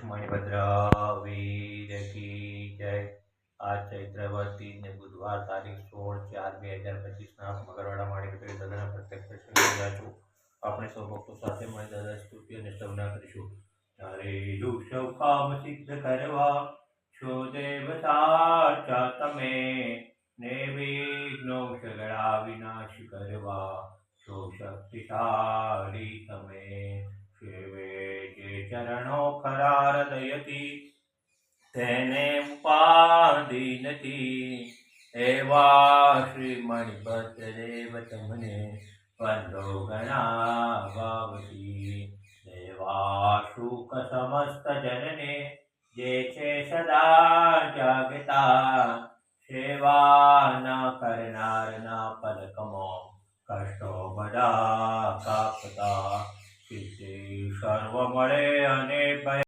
मणिभद्र वीर की जय। आज चैत्रवती ने बुधवार तारीख 16/4/2025 मगरवाड़ा माणिकपेट दादा प्रत्यक्ष दर्शन કર્યા છું। આપણે સૌ ભક્તો સાથે મળી દાદા સ્તુતિ અને સ્તવના કરીશું। તારે દુઃખ કામ સિદ્ધ કરવા છો દેવતા ચ તમે, ને વિઘ્નો સગળા વિનાશ કરવા છો શક્તિશાળી તમે। સેવે જે ચરણો ખરા હૃદયથી તેને ઉપાધિ નથી, એવા શ્રી મણિભદ્ર દેવ તમને વંદો ઘણા ભાવથી। દેવા સુખ સમસ્ત જનને જે છે સદા જાગતા, સેવા ન કરનારના પલકમાં કષ્ટો બધા કાપતા। સિદ્ધિ સર્વ મળે અને